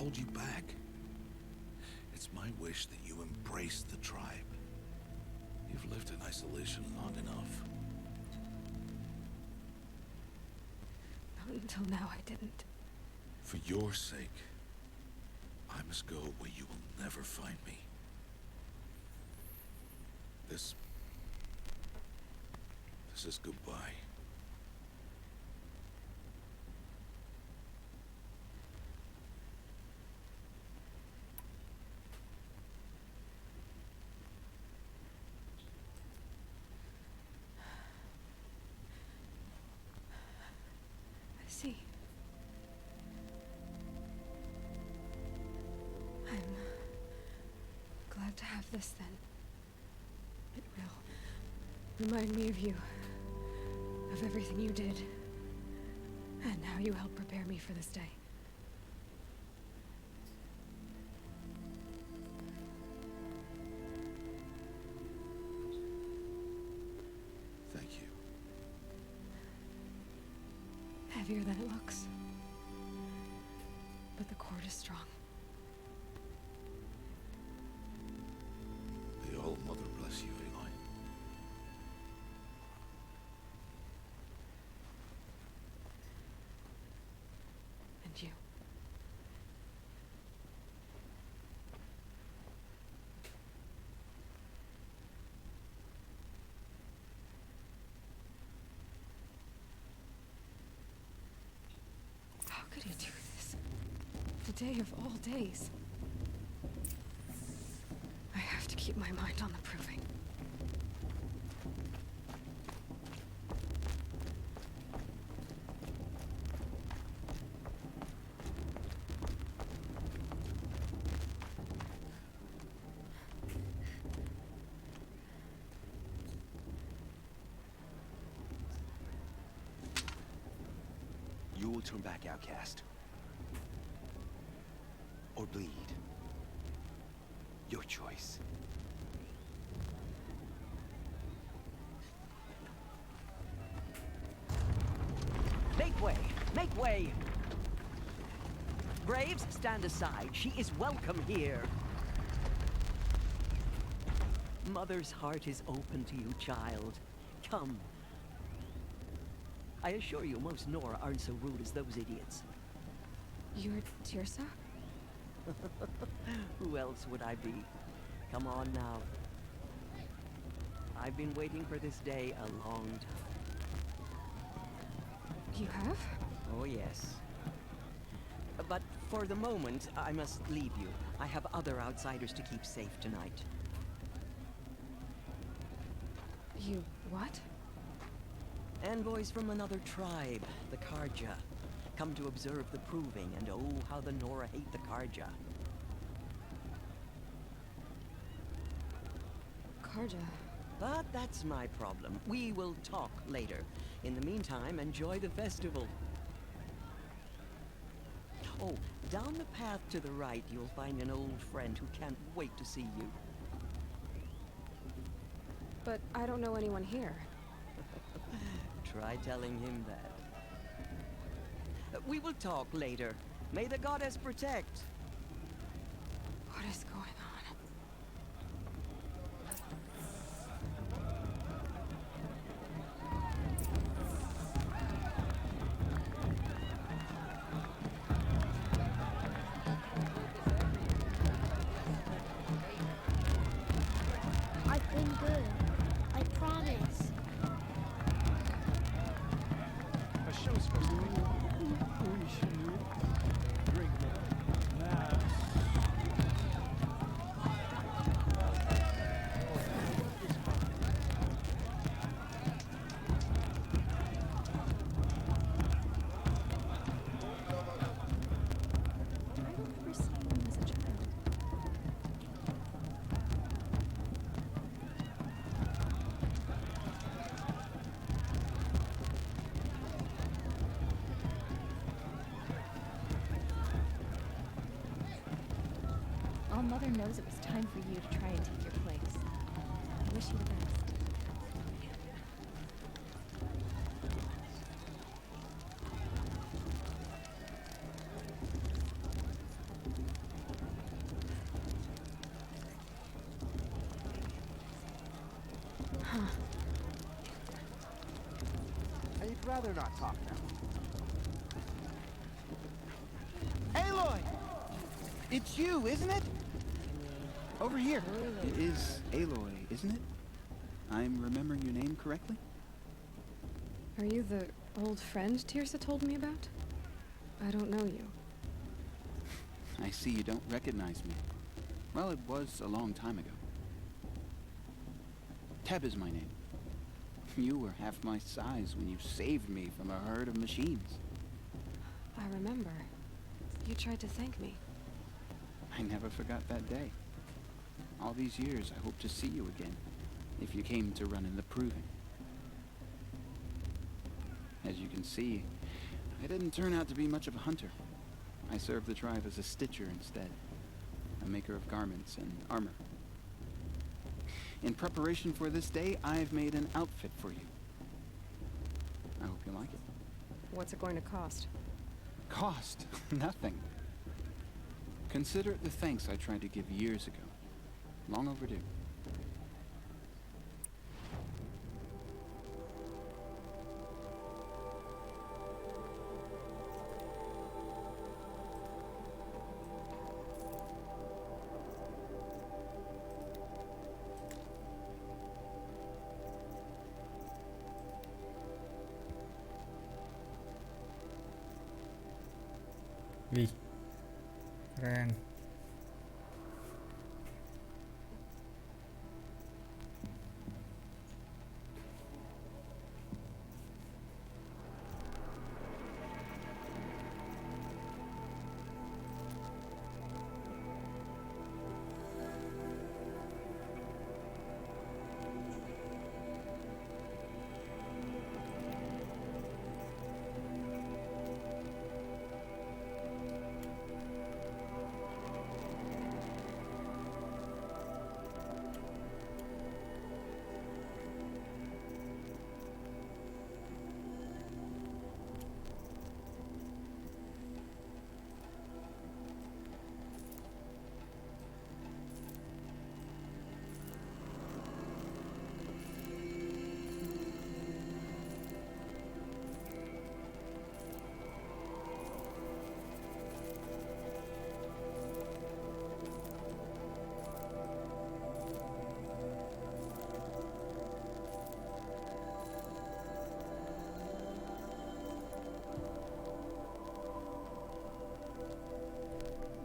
hold you back. It's my wish that you embrace the tribe. You've lived in isolation long enough. Not until now I didn't. For your sake, I must go where you will never find me. This is goodbye. I see. I'm glad to have this then. It will remind me of you, of everything you did, and how you helped prepare me for this day. Thank you. Heavier than it looks, but the cord is strong. The All-Mother bless you, Aloy. And you. How could he do this? The day of all days. I have to keep my mind on the proving. You will turn back, outcast. Or bleed. Your choice. Make way! Make way! Braves, stand aside. She is welcome here. Mother's heart is open to you, child. Come. I assure you, most Nora aren't so rude as those idiots. You're Tirsa? Who else would I be? Come on now. I've been waiting for this day a long time. You have? Oh, yes. But for the moment, I must leave you. I have other outsiders to keep safe tonight. You what? Envoys from another tribe, the Karja. Come to observe the proving, and oh, how the Nora hate the Karja. Karja. But that's my problem. We will talk later. In the meantime, enjoy the festival. Oh, down the path to the right, you'll find an old friend who can't wait to see you. But I don't know anyone here. Try telling him that. We will talk later. May the goddess protect. What is going on? I've been good. I promise. A show's supposed to be. We should drink that. I don't remember seeing him as a child. All Mother knows it was time for you to try and take your place. I wish you the best. rather not talk now. Aloy! It's you, isn't it? Over here. It is Aloy, isn't it? I'm remembering your name correctly? Are you the old friend Tirsa told me about? I don't know you. I see you don't recognize me. Well, it was a long time ago. Teb is my name. You were half my size when you saved me from a herd of machines. I remember. You tried to thank me. I never forgot that day. All these years, I hope to see you again, if you came to run in the proving. As you can see, I didn't turn out to be much of a hunter. I served the tribe as a stitcher instead, a maker of garments and armor. In preparation for this day, I've made an outfit for you. I hope you like it. What's it going to cost? Cost? Nothing. Consider it the thanks I tried to give years ago. Long overdue. Wih, keren.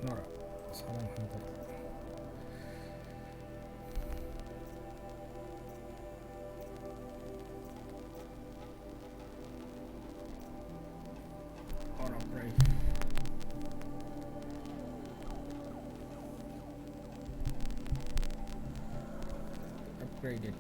Nora, salam hunter. On upgrade. Upgraded.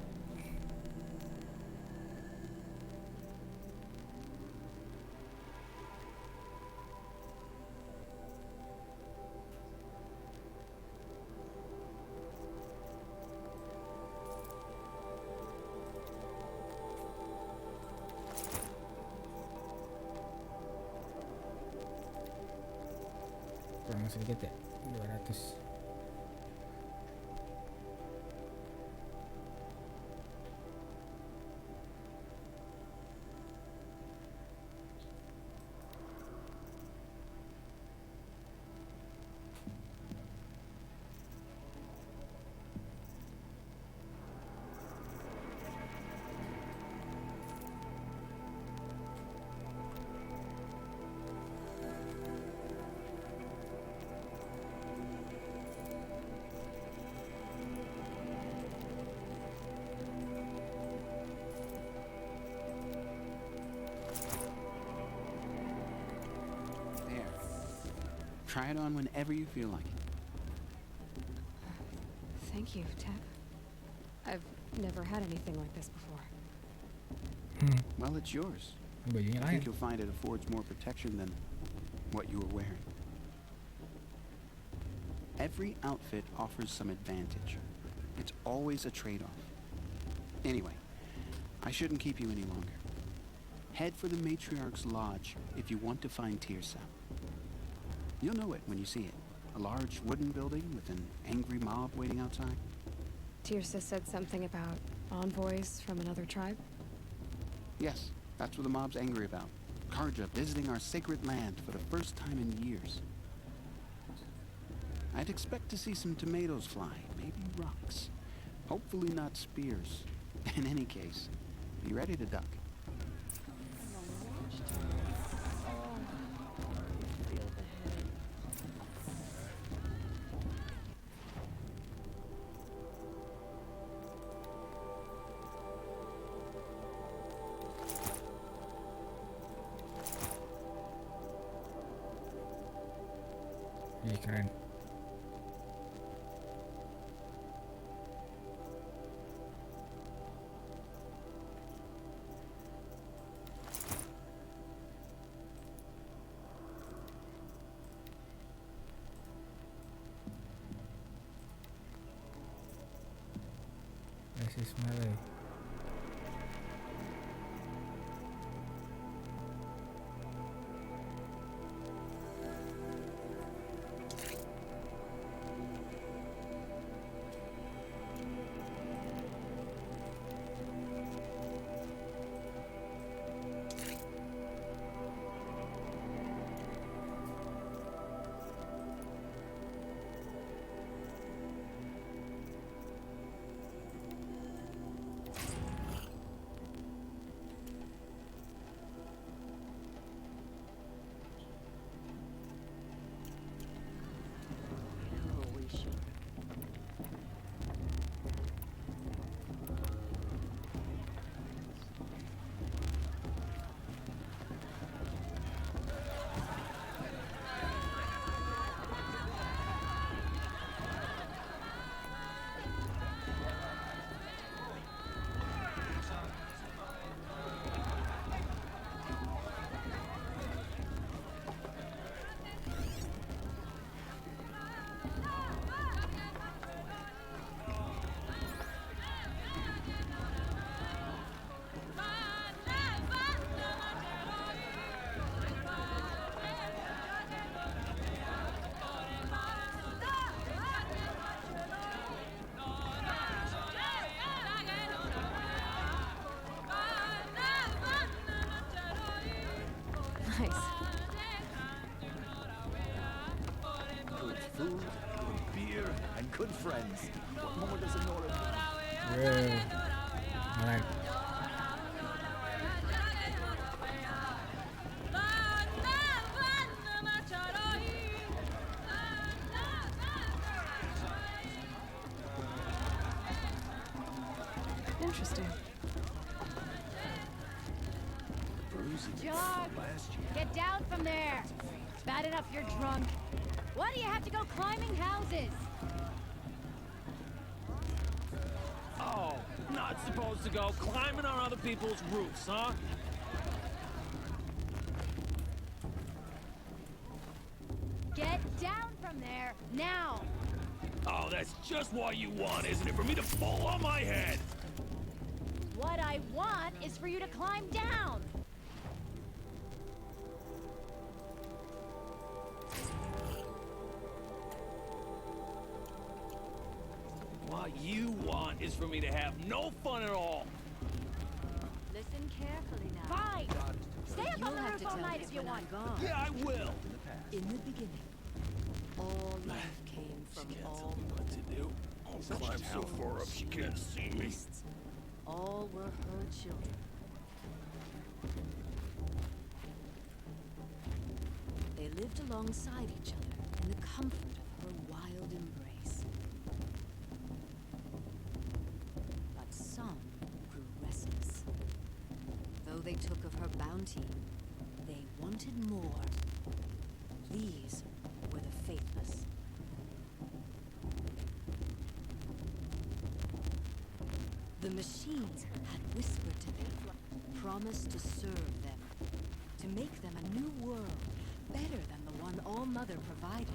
Kurang sedikit ya, 200. Try it on whenever you feel like it. Thank you, Teb. I've never had anything like this before. Well, it's yours. Bajunya I lain. think you'll find it affords more protection than what you were wearing. Every outfit offers some advantage. It's always a trade-off. Anyway, I shouldn't keep you any longer. Head for the Matriarch's Lodge if you want to find Tirsa. You'll know it when you see it. A large wooden building with an angry mob waiting outside. Tirsa said something about envoys from another tribe? Yes, That's what the mob's angry about. Karja visiting our sacred land for the first time in years. I'd expect to see some tomatoes fly, maybe rocks. Hopefully not spears. In any case, be ready to duck. Ih, keren. This is melee. Nice. Good food, good beer, and good friends. What more does a Nora need? Yeah. Alright. Interesting. George, get down from there. It's bad enough you're drunk. Why do you have to go climbing houses? Oh, not supposed to go climbing on other people's roofs, huh? Get down from there, now. Oh, that's just what you want, isn't it? For me to fall on my head! What I want is for you to climb down. What you want is for me to have no fun at all. Listen carefully now. Fine. Stay up on the roof all night if you want. Yeah, I will. In the beginning, all life came from all What to do? I'll climb so far up she can't see me. beasts. All were her children. They lived alongside each other in the comfort of her wild embrace. But some grew restless. Though they took of her bounty, they wanted more. These were the faithless. The machines had whispered to them, promised to serve them, to make them a new world, better than the one All-Mother provided.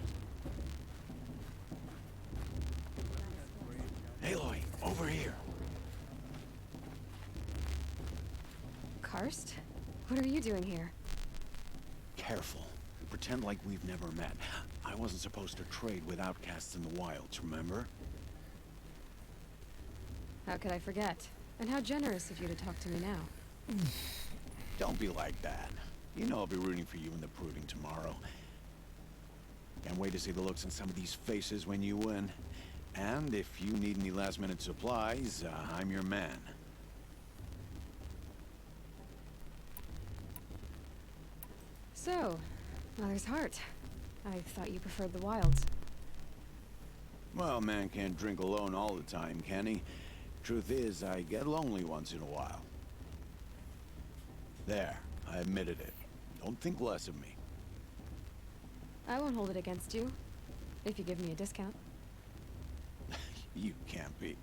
Aloy, over here. Karst? What are you doing here? Careful. Pretend like we've never met. I wasn't supposed to trade with outcasts in the wilds, remember? How could I forget? And how generous of you to talk to me now. Don't be like that. You know I'll be rooting for you in the proving tomorrow. Can't wait to see the looks on some of these faces when you win. And if you need any last-minute supplies, I'm your man. So, Mother's Heart. I thought you preferred the wilds. Well, man can't drink alone all the time, can he? Truth is, I get lonely once in a while. There, I admitted it. Don't think less of me. I won't hold it against you, if you give me a discount. You can't be.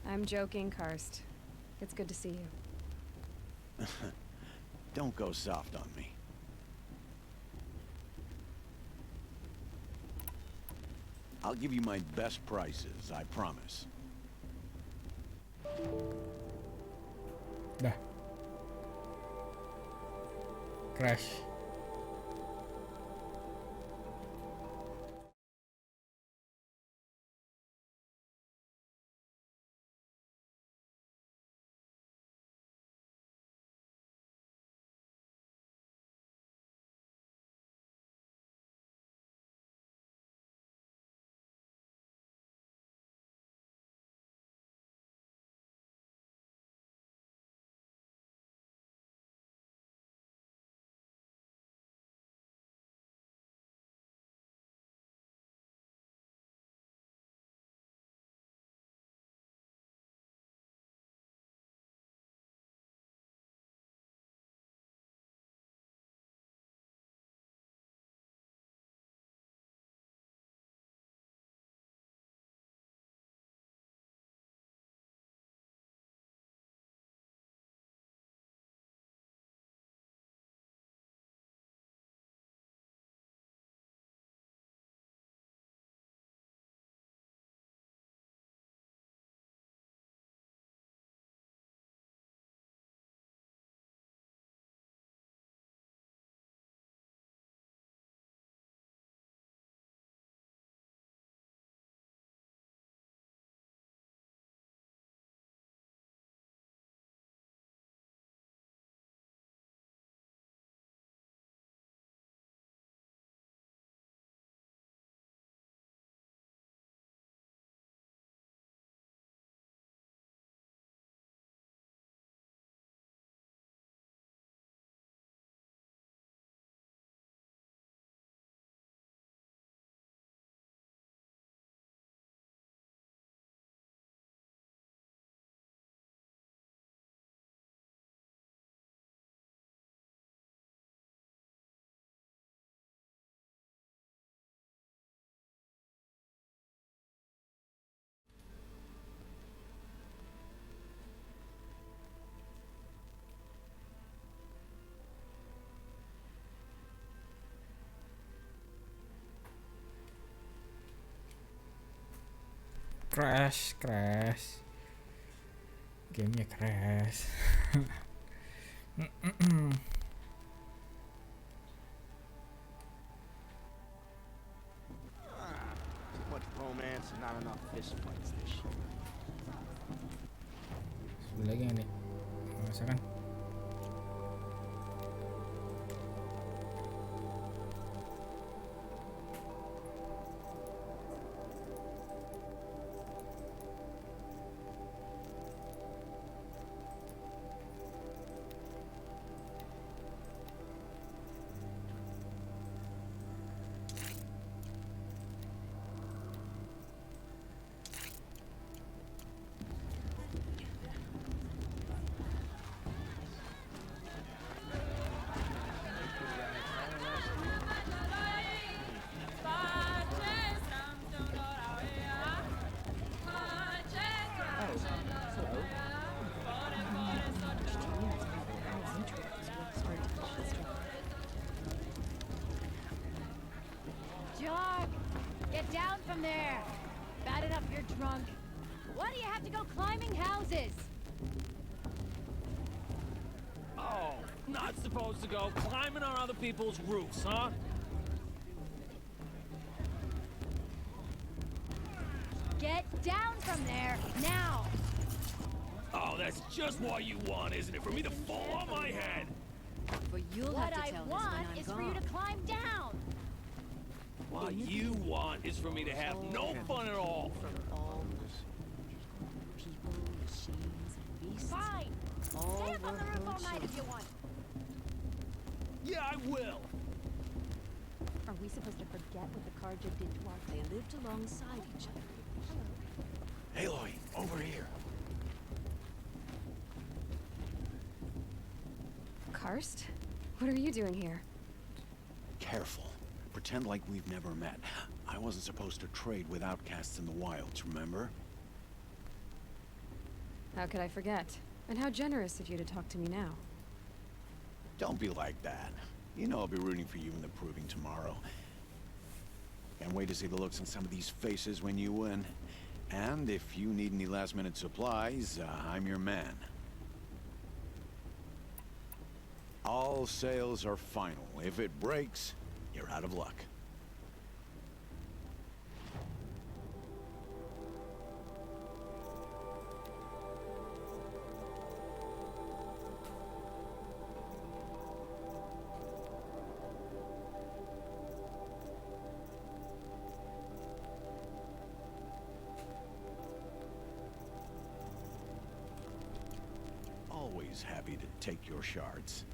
I'm joking, Karst. It's good to see you. Don't go soft on me. I'll give you my best prices, I promise. Dah. Crash. Crash, crash. Gamenya crash. Too much romance and not enough fist fights this year. Lagi nih. Masa kan? Get down from there! Bad enough you're drunk. Why do you have to go climbing houses? Oh, not supposed to go climbing on other people's roofs, huh? Get down from there, now! Oh, that's just what you want, isn't it? For me to fall on my head? But you'll What have to I tell want us when I'm is gone. for you to climb down. What you want is for me to have no fun at all. From all people, machines, and beasts. Fine. All Stay up on were the roof her all night if you children. want. Yeah, I will. Are we supposed to forget what the Karja did to our They lived alongside each other. Aloy, over here. Karst? What are you doing here? Careful. Pretend like we've never met. I wasn't supposed to trade with outcasts in the wilds, remember? How could I forget? And how generous of you to talk to me now. Don't be like that. You know I'll be rooting for you in the proving tomorrow. Can't wait to see the looks on some of these faces when you win. And if you need any last-minute supplies, I'm your man. All sales are final. If it breaks, you're out of luck. Always happy to take your shards.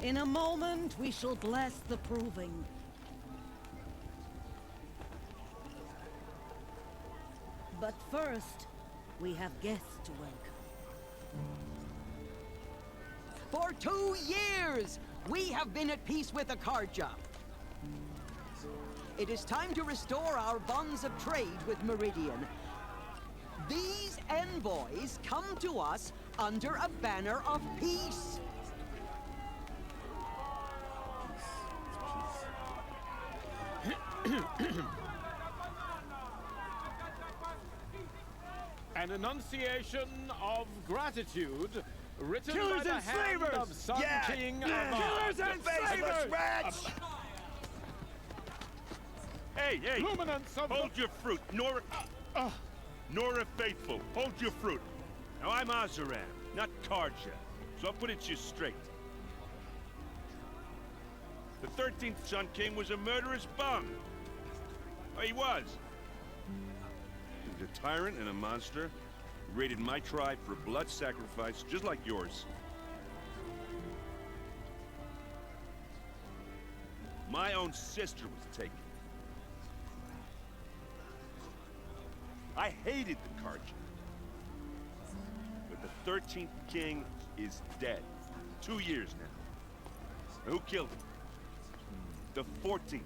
In a moment, we shall bless the proving. But first, we have guests to welcome. For 2 years, we have been at peace with the Karja. It is time to restore our bonds of trade with Meridian. These envoys come to us under a banner of peace. An enunciation of gratitude written Killers by the and hand slavers! of Sun Yeah! King Killers and slavers! Rats! Hey, hey! Luminance of Hold your fruit, Nora Faithful, hold your fruit. Now I'm Azaram, not Karja, so I'll put it to you straight. The 13th Sun King was a murderous bum. Oh, he was. He was a tyrant and a monster. He raided my tribe for blood sacrifice, just like yours. My own sister was taken. I hated the Karja. But the 13th king is dead. 2 years now. Who killed him? The 14th.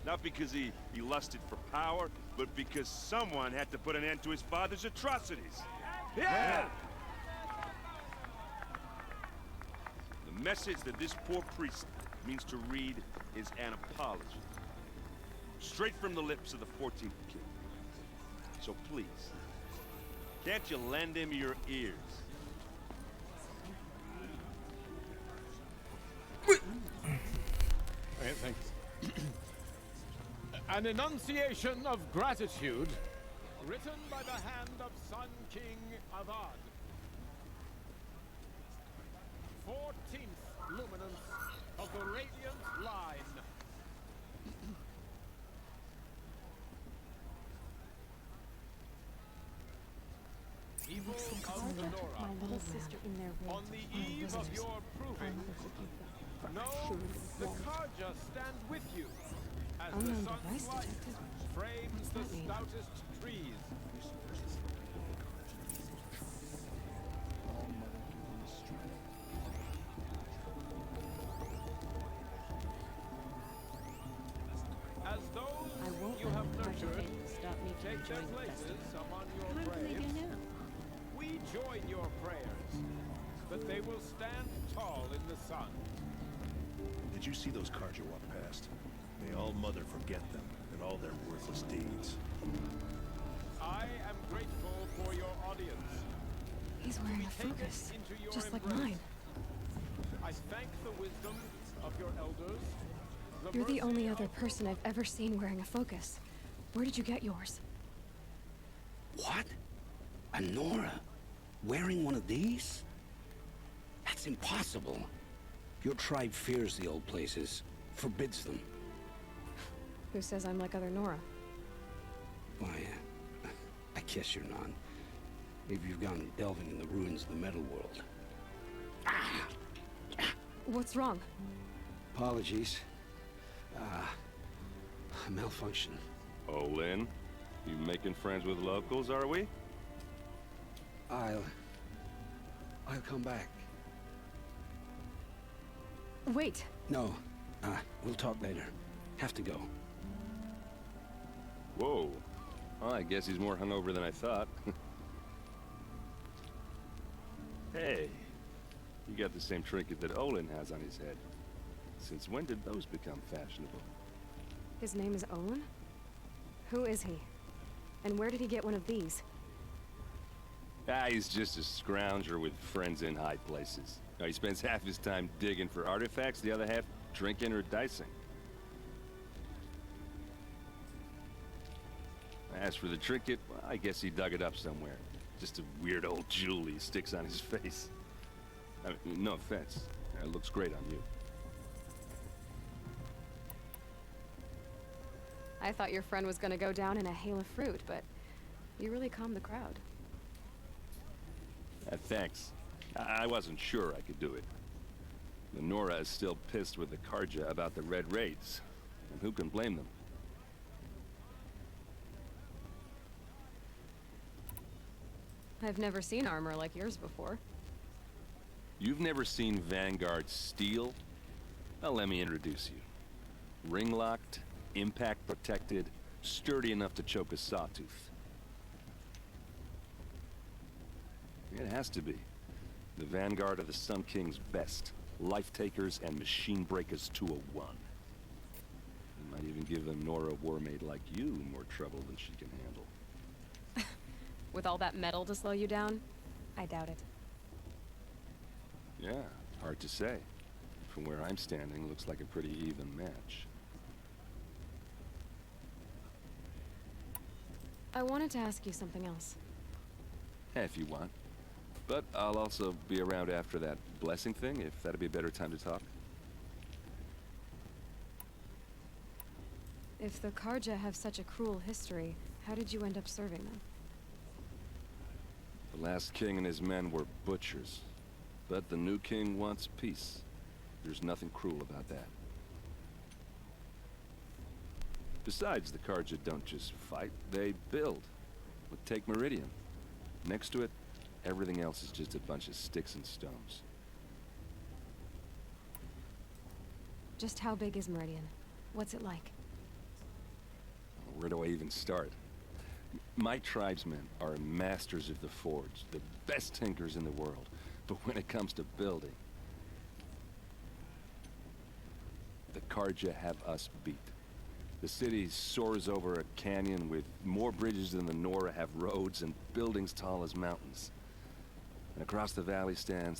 Not because he lusted for power, but because someone had to put an end to his father's atrocities. Yeah! The message that this poor priest means to read is an apology. Straight from the lips of the 14th king. So please, can't you lend him your ears? Okay, thanks. An enunciation of gratitude, written by the hand of Sun King Avad. 14th luminance of the Radiant Line. Evil of the Nora, My little sister in their on the eve of your proving, know the Karja stand with you, as the Unknown sun's device light detected. frames the that mean? stoutest trees. As those I won't you let have the Karja nurtured faith stop me from take their enjoying the places festival. among How your do they do graves, now? we join your prayers that they will stand tall in the sun. Did you see those Karja walk past? May all Mother forget them and all their worthless deeds. I am grateful for your audience. He's wearing a focus, just like mine. I thank the wisdom of your elders. You're the only other person I've ever seen wearing a focus. Where did you get yours? What? A Nora? Wearing one of these? That's impossible. Your tribe fears the old places, forbids them. Who says I'm like other Nora? Why, I guess you're not. Maybe you've gone delving in the ruins of the metal world. What's wrong? Apologies. Malfunction. Oh, Lynn? You making friends with locals, are we? I'll come back. Wait. No, we'll talk later. Have to go. Whoa. Well, I guess he's more hungover than I thought. Hey, you got the same trinket that Olin has on his head. Since when did those become fashionable? His name is Owen? Who is he? And where did he get one of these? He's just a scrounger with friends in high places. He spends half his time digging for artifacts, the other half drinking or dicing. As for the trinket, well, I guess he dug it up somewhere. Just a weird old jewel he sticks on his face. I mean, no offense. It looks great on you. I thought your friend was gonna go down in a hail of fruit, but you really calmed the crowd. Thanks. I wasn't sure I could do it. The Nora is still pissed with the Karja about the Red Raids. And who can blame them? I've never seen armor like yours before. You've never seen Vanguard steel? Well, let me introduce you. Ring-locked, impact-protected, sturdy enough to choke a sawtooth. It has to be. The Vanguard of the Sun King's best. Life-takers and machine-breakers to a one. You might even give a Nora warmaid like you more trouble than she can handle. With all that metal to slow you down? I doubt it. Yeah, hard to say. From where I'm standing, looks like a pretty even match. I wanted to ask you something else. If you want. But I'll also be around after that blessing thing, if that'd be a better time to talk. If the Karja have such a cruel history, how did you end up serving them? The last king and his men were butchers. But the new king wants peace. There's nothing cruel about that. Besides, the Karja don't just fight, they build. Take Meridian. Next to it, everything else is just a bunch of sticks and stones. Just how big is Meridian? What's it like? Where do I even start? My tribesmen are masters of the forge, the best tinkers in the world. But when it comes to building, the Karja have us beat. The city soars over a canyon with more bridges than the Nora have roads and buildings tall as mountains. And across the valley stands